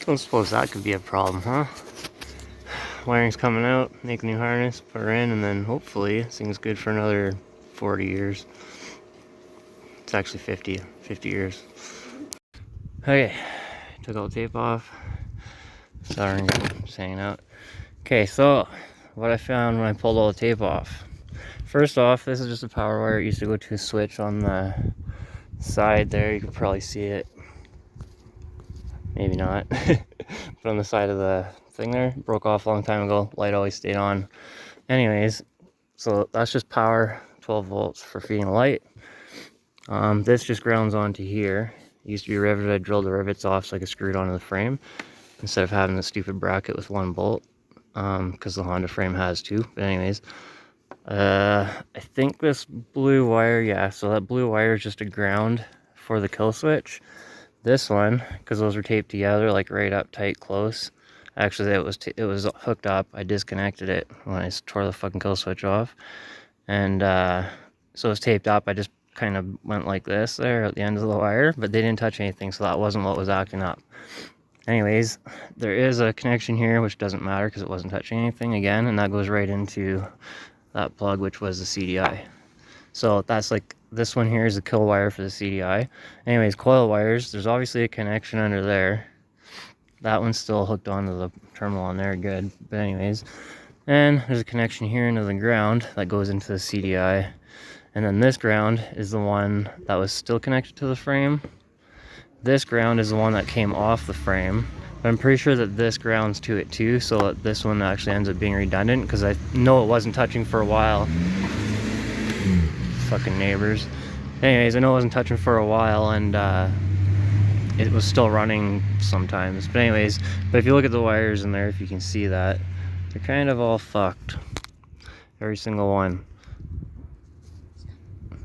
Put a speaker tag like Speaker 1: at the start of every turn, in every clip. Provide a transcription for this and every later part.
Speaker 1: Don't suppose that could be a problem, huh? Wiring's coming out, make a new harness, put her in, and then hopefully this thing's good for another 40 years. It's actually 50 years. Okay, took all the tape off. Soldering gun just hanging out. Okay, so what I found when I pulled all the tape off. First off, this is just a power wire. It used to go to a switch on the side there. You could probably see it. Maybe not. But on the side of the thing there, broke off a long time ago. Light always stayed on. Anyways, so that's just power, 12 volts for feeding the light. This just grounds onto here. It used to be riveted. I drilled the rivets off so I could screw it onto the frame instead of having the stupid bracket with one bolt, because the Honda frame has two. But anyways, I think this blue wire, yeah, so that blue wire is just a ground for the kill switch. This one, because those were taped together, like right up tight, close. Actually, it was hooked up. I disconnected it when I tore the fucking kill switch off, and so it was taped up. I just kind of went like this there at the end of the wire, but they didn't touch anything, so that wasn't what was acting up. Anyways, there is a connection here, which doesn't matter because it wasn't touching anything again, and that goes right into that plug, which was the CDI. So that's like, this one here is the kill wire for the CDI. Anyways, coil wires, there's obviously a connection under there. That one's still hooked onto the terminal on there, good. But anyways, and there's a connection here into the ground that goes into the CDI. And then this ground is the one that was still connected to the frame. This ground is the one that came off the frame. But I'm pretty sure that this grounds to it too, so that this one actually ends up being redundant, because I know it wasn't touching for a while. Fucking neighbors. Anyways, I know it wasn't touching for a while, and it was still running sometimes. But anyways, but if you look at the wires in there, if you can see that, they're kind of all fucked. Every single one.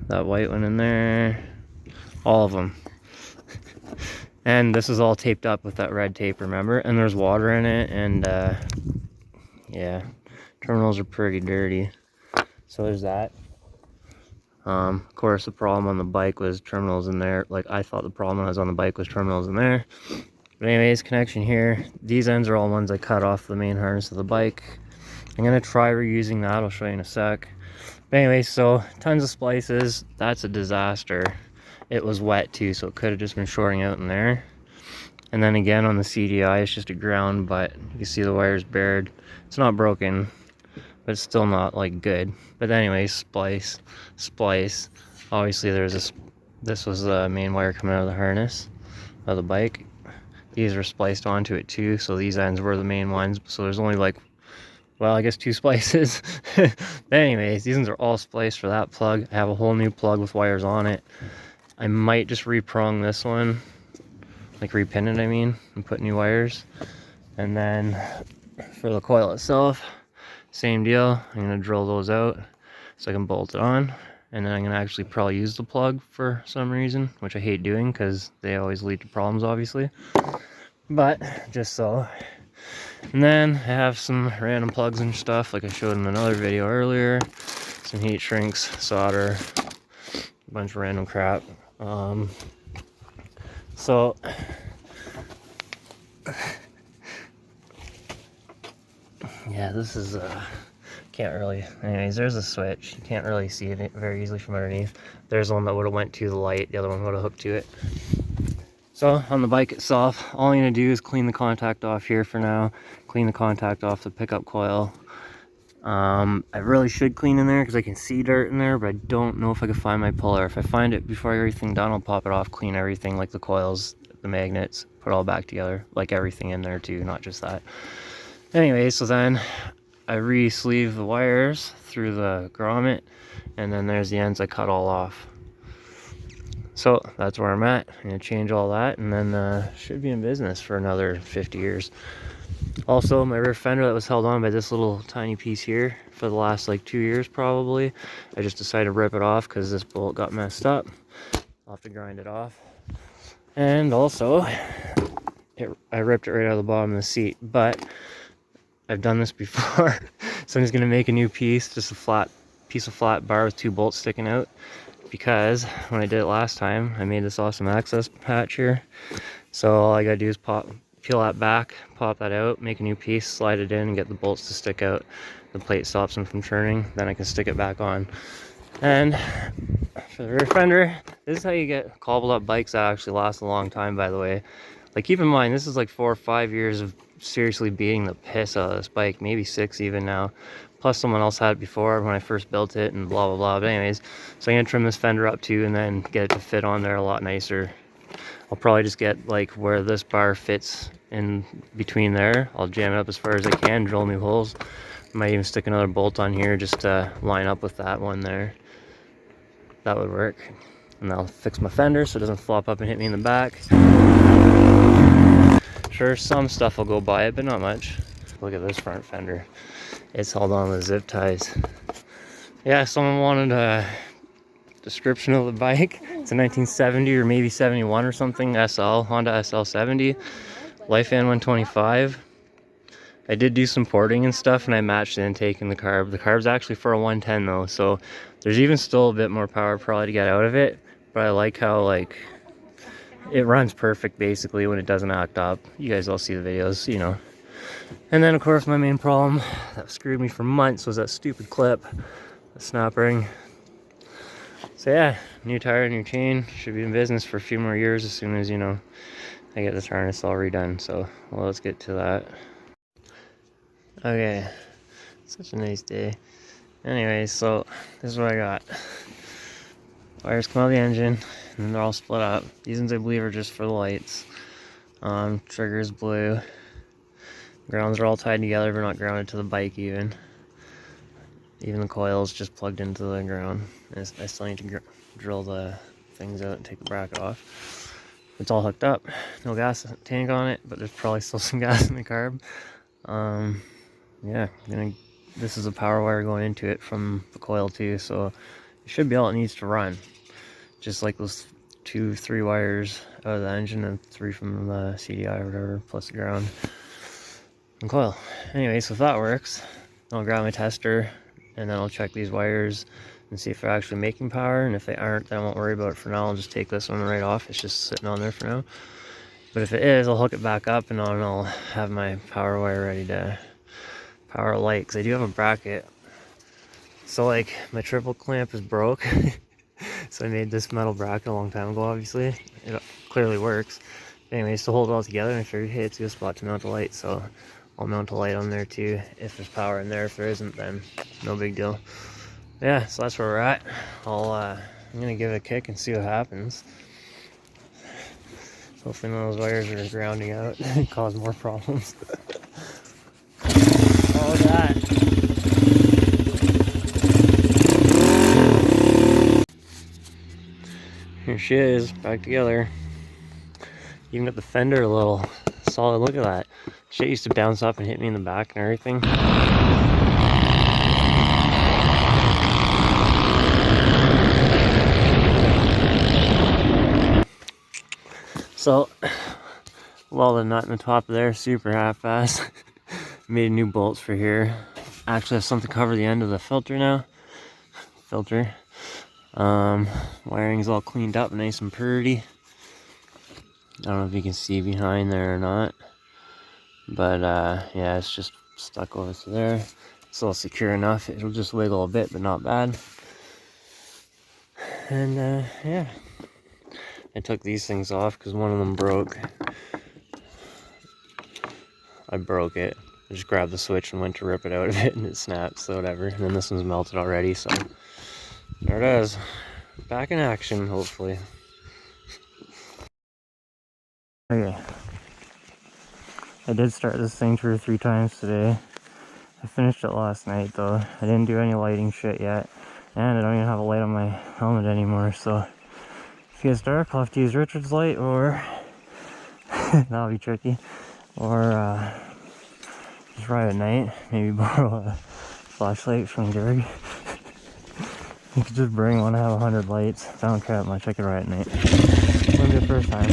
Speaker 1: That white one in there, all of them. And this is all taped up with that red tape, remember? And there's water in it, and yeah, terminals are pretty dirty. So there's that. Of course, the problem on the bike was terminals in there. Like, I thought the problem was on the bike was terminals in there. But anyways, connection here. These ends are all ones I cut off the main harness of the bike. I'm gonna try reusing that. I'll show you in a sec. But anyways, so tons of splices. That's a disaster. It was wet too, so it could have just been shorting out in there. And then again on the CDI, it's just a ground, but you can see the wire's bared. It's not broken, but it's still not like good. But anyways, splice. Obviously this was the main wire coming out of the harness of the bike. These are spliced onto it too, so these ends were the main ones. So there's only like, well, I guess 2 splices. But anyways, these ones are all spliced for that plug. I have a whole new plug with wires on it. I might just reprong this one, like repin it, I mean, and put new wires. And then for the coil itself, same deal. I'm gonna drill those out so I can bolt it on. And then I'm gonna actually probably use the plug for some reason, which I hate doing because they always lead to problems, obviously. But just so. And then I have some random plugs and stuff like I showed in another video earlier. Some heat shrinks, solder, a bunch of random crap. So yeah, this is can't really, anyways, there's a switch. You can't really see it very easily from underneath. There's one that would have went to the light, the other one would have hooked to it. So on the bike itself, all I'm gonna do is clean the contact off here for now, clean the contact off the pickup coil. I really should clean in there because I can see dirt in there, but I don't know if I can find my puller. If I find it before I get everything done, I'll pop it off, clean everything, like the coils, the magnets, put it all back together, like everything in there too, not just that. Anyway, so then I re-sleeve the wires through the grommet, and then there's the ends I cut all off. So that's where I'm at. I'm gonna change all that, and then should be in business for another 50 years. Also, my rear fender that was held on by this little tiny piece here for the last like 2 years probably, I just decided to rip it off because this bolt got messed up. I'll have to grind it off. And also, I ripped it right out of the bottom of the seat, but I've done this before. So I'm just gonna make a new piece, just a flat piece of flat bar with 2 bolts sticking out, because when I did it last time, I made this awesome access hatch here. So all I gotta do is peel that back, pop that out, make a new piece, slide it in, and get the bolts to stick out. The plate stops them from turning, then I can stick it back on. And for the rear fender, this is how you get cobbled up bikes that actually last a long time, by the way. Like, keep in mind, this is like 4 or 5 years of seriously beating the piss out of this bike, maybe 6 even now. Plus someone else had it before when I first built it and blah blah blah. But anyways, so I'm gonna trim this fender up too and then get it to fit on there a lot nicer. I'll probably just get like where this bar fits in between there. I'll jam it up as far as I can, drill new holes. Might even stick another bolt on here just to line up with that one there. That would work. And I'll fix my fender so it doesn't flop up and hit me in the back. Sure, some stuff will go by it, but not much. Look at this front fender. It's held on with zip ties. Yeah, someone wanted a description of the bike. It's a 1970 or maybe 71 or something SL, Honda SL70, Lifan 125. I did do some porting and stuff and I matched the intake and the carb. The carb's actually for a 110 though, so there's even still a bit more power probably to get out of it, but I like how like it runs perfect basically when it doesn't act up. You guys all see the videos, you know. And then of course my main problem that screwed me for months was that stupid clip, the snap ring. So yeah, new tire, new chain, should be in business for a few more years as soon as, you know, I get this harness all redone. So well, let's get to that. Okay, such a nice day. Anyway, so this is what I got. Wires come out of the engine and then they're all split up. These ones I believe are just for the lights. Trigger's blue. Grounds are all tied together but not grounded to the bike even. Even the coil's just plugged into the ground. I still need to drill the things out and take the bracket off. It's all hooked up. No gas tank on it, but there's probably still some gas in the carb. Yeah, this is a power wire going into it from the coil too, so it should be all it needs to run. Just like those 2-3 wires out of the engine and 3 from the CDI or whatever, plus the ground and coil. Anyway, so if that works, I'll grab my tester and then I'll check these wires and see if they're actually making power, and if they aren't, then I won't worry about it for now. I'll just take this one right off. It's just sitting on there for now. But if it is, I'll hook it back up and then I'll have my power wire ready to power light, because I do have a bracket. So like my triple clamp is broke. So I made this metal bracket a long time ago, obviously. It clearly works. Anyways, to hold it all together, I figured, hey, it's a good spot to mount the light, so I'll mount a light on there too if there's power in there. If there isn't, then no big deal. Yeah, so that's where we're at. I'm gonna give it a kick and see what happens. Hopefully none of those wires are grounding out and cause more problems. All that. Here she is, back together. Even got the fender a little solid. Look at that. Shit used to bounce up and hit me in the back and everything. So, well, the nut in the top of there, super half-assed. Made new bolts for here. Actually have something to cover the end of the filter now. Wiring's all cleaned up, nice and pretty. I don't know if you can see behind there or not, but yeah, it's just stuck over to there. It's all secure enough. It'll just wiggle a bit, but not bad. And yeah, I took these things off because one of them broke. I broke it. I just grabbed the switch and went to rip it out of it and it snapped, so whatever. And then this one's melted already, so there it is. Back in action, hopefully. Okay. I did start this thing 2 or 3 times today. I finished it last night though. I didn't do any lighting shit yet. And I don't even have a light on my helmet anymore, so if it gets dark, I'll have to use Richard's light, or that'll be tricky. Or just ride at night, maybe borrow a flashlight from Greg. You could just bring one, I have 100 lights. I don't care that much, I could ride at night. Wouldn't be the first time.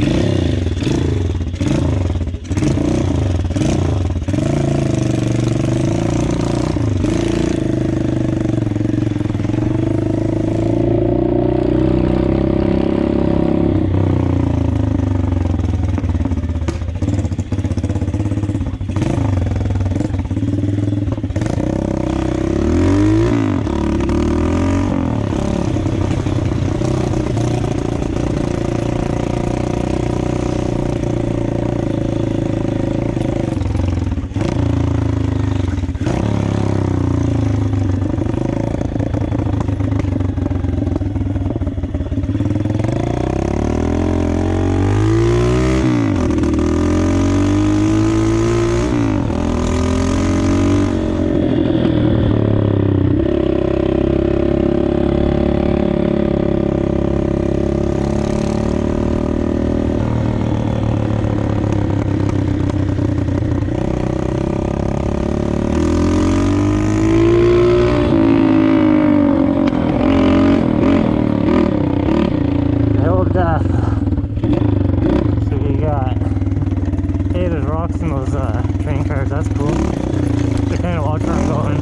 Speaker 1: rocks in those train cars. That's cool. They kind of watch where I'm going.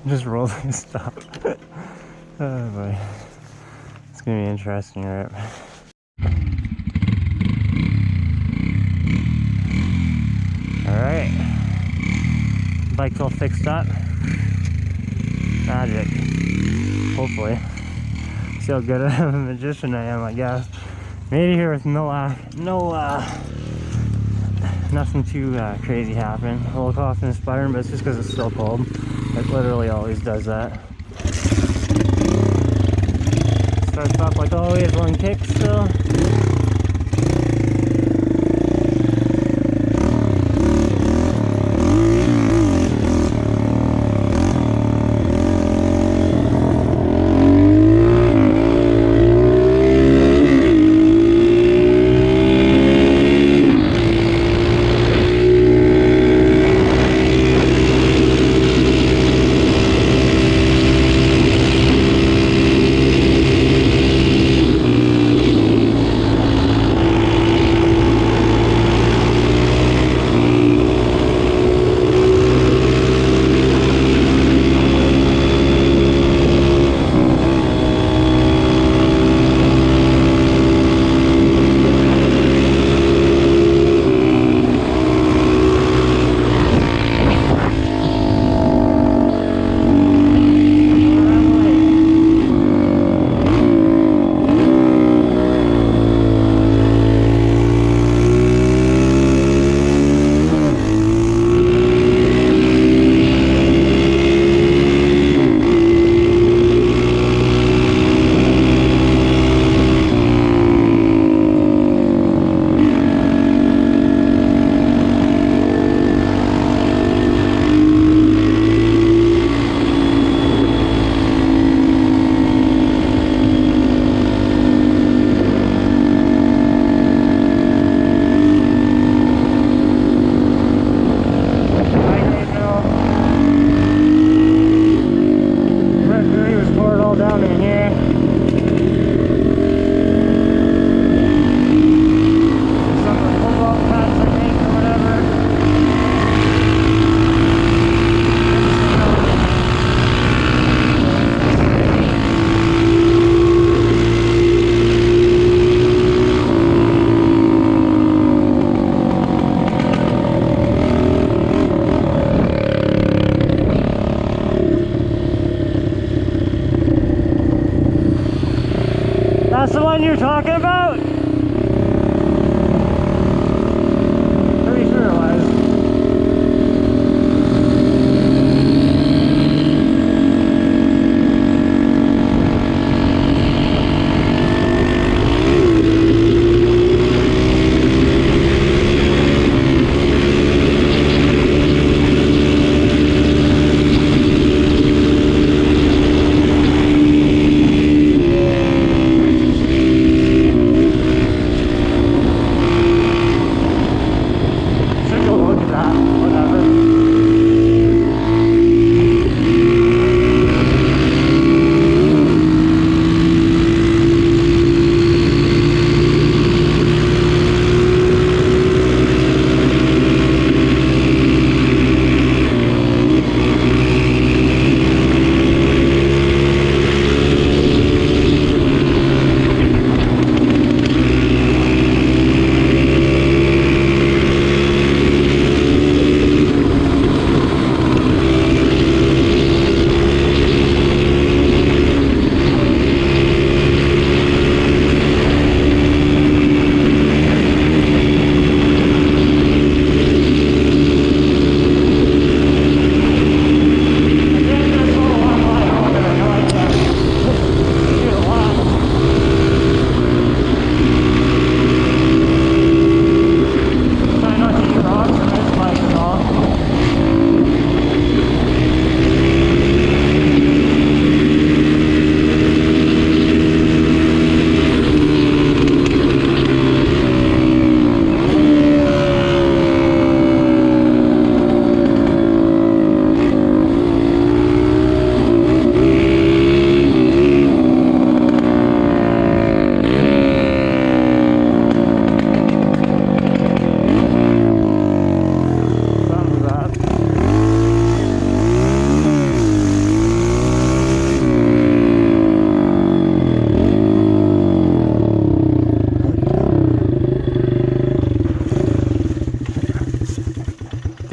Speaker 1: Just rolling stop. Oh boy. It's gonna be interesting, right? Alright. Bike's all fixed up. Magic. Hopefully. See how good of a magician I am, I guess. Made it here with nothing too crazy happened. A little cough and aspiring, but it's just because it's still cold. It literally always does that. Starts off like always, one kick still.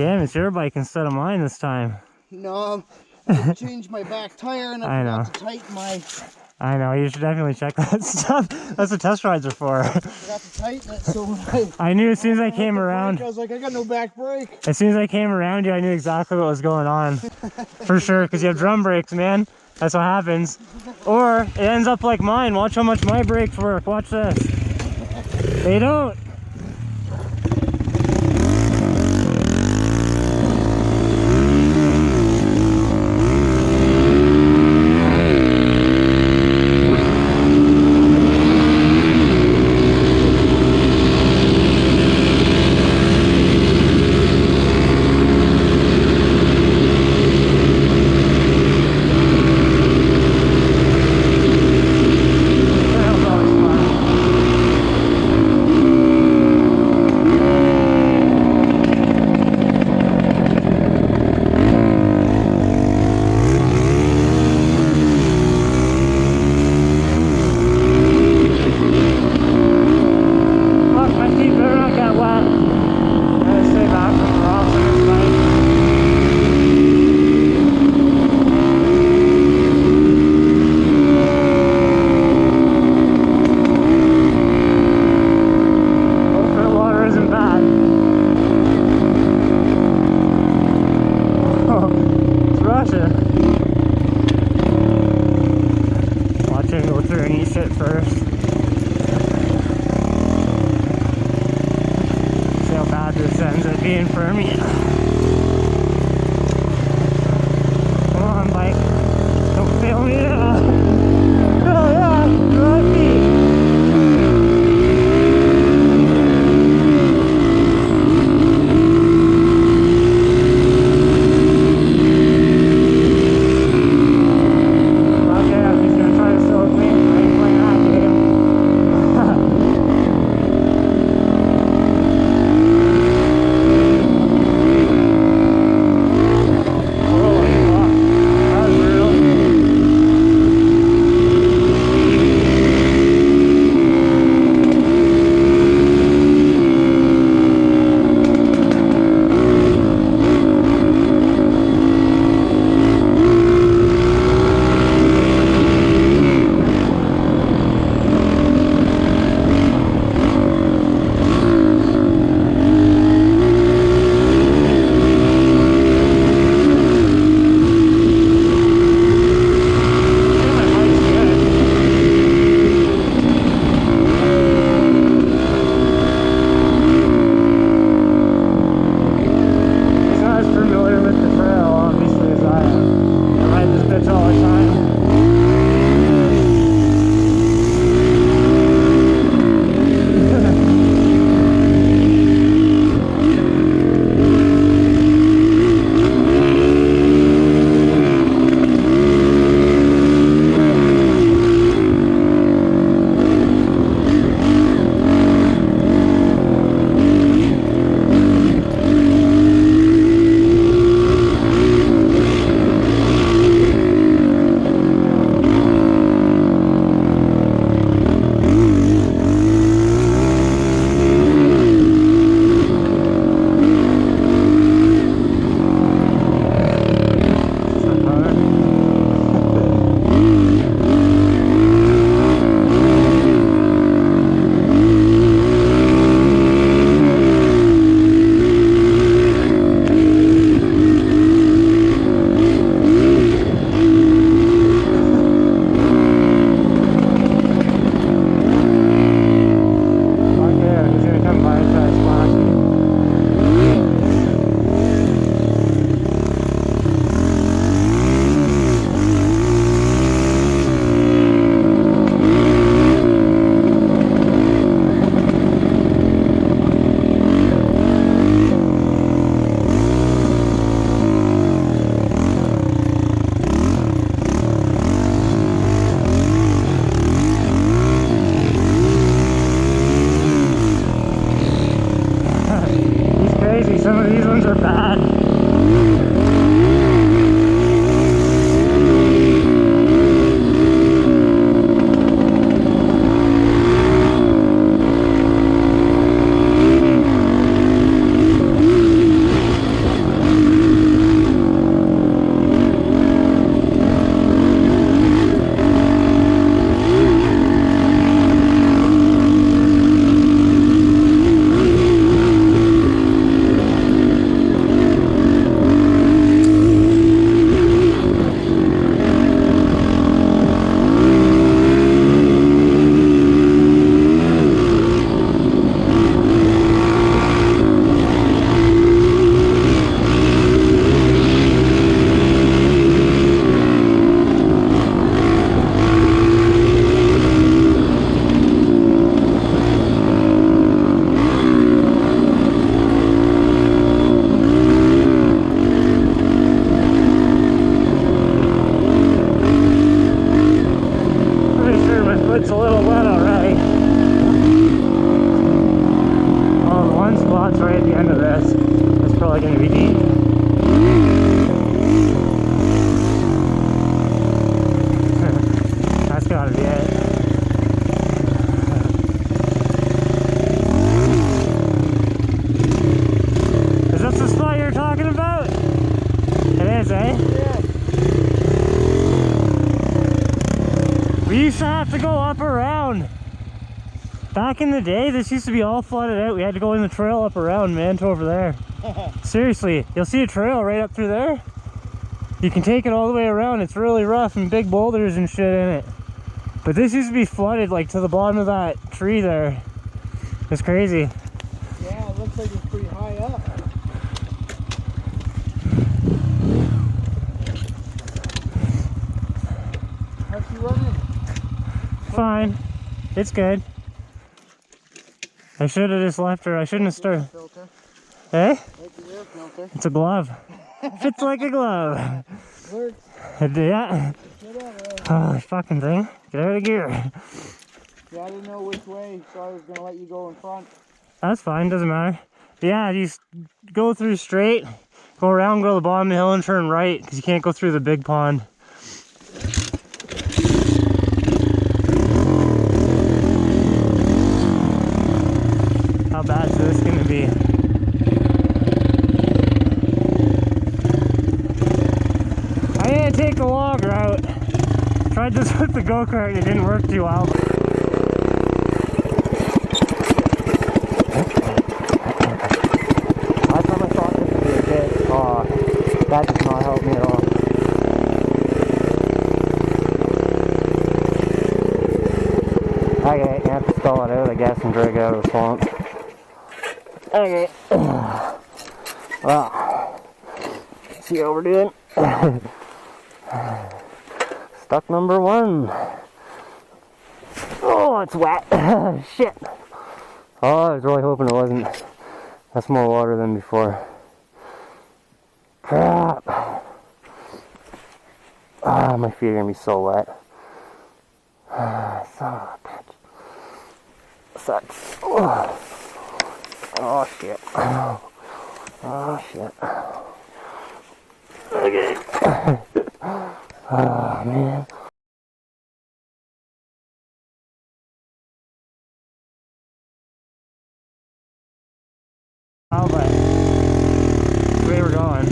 Speaker 2: damn, it's your bike instead of mine this time.
Speaker 3: No, I changed my back tire and I forgot to tighten my...
Speaker 2: I know, you should definitely check that stuff. That's what test rides are for.
Speaker 3: I forgot to tighten it, so
Speaker 2: I knew as soon as I came around.
Speaker 3: Brake, I was like, I got no back brake.
Speaker 2: As soon as I came around you, I knew exactly what was going on. For sure, because you have drum brakes, man. That's what happens. Or it ends up like mine. Watch how much my brakes work. Watch this. They don't. used to have to go up around. Back in the day, this used to be all flooded out. We had to go in the trail up around, man, to over there. Seriously, you'll see a trail right up through there. You can take it all the way around. It's really rough and big boulders and shit in it. But this used to be flooded like to the bottom of that tree there. It's crazy.
Speaker 3: Yeah, it looks like it's pretty high up. How's she running?
Speaker 2: Fine. It's good. I should have just left her. I shouldn't have started.
Speaker 3: Filter.
Speaker 2: Eh?
Speaker 3: Like the air filter.
Speaker 2: It's a glove. Fits like a glove.
Speaker 3: Works.
Speaker 2: Yeah.
Speaker 3: Get out of there.
Speaker 2: Oh, this fucking thing. Get out of gear.
Speaker 3: Yeah, I didn't know which way, so I was gonna let you go in front.
Speaker 2: That's fine, doesn't matter. Yeah, you just go through straight, go around, go to the bottom of the hill and turn right, because you can't go through the big pond. How bad is this gonna be? I'm gonna take the log route. Tried this with the go-kart and it didn't work too well. I thought I thought this would be a bit. Oh, that does not help me at all. Okay, you have to stall it out, I guess, and drag it out of the swamp. Okay. Well, see how we're doing. Stuck number 1. Oh, it's wet. Shit. Oh, I was really hoping it wasn't. That's more water than before. Crap. Ah, my feet are gonna be so wet. Son of a bitch. Sucks. Oh shit. Oh shit. Okay. Oh man. Oh, but where we're going.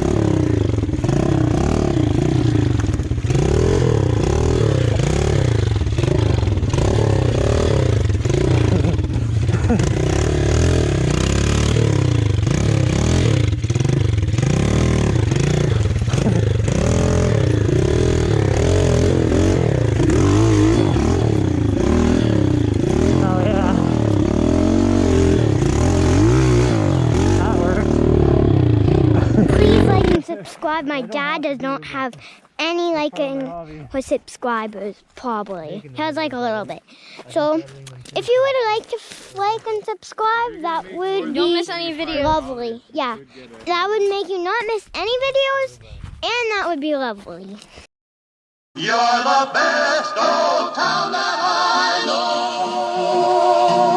Speaker 4: Subscribe. My dad does not have any liking for subscribers, probably. He has like a little bit. So if you would like to like and subscribe, that would
Speaker 5: Don't miss any videos.
Speaker 4: Lovely. Yeah, that would make you not miss any videos, and that would be lovely.
Speaker 6: You're the best old town that I know.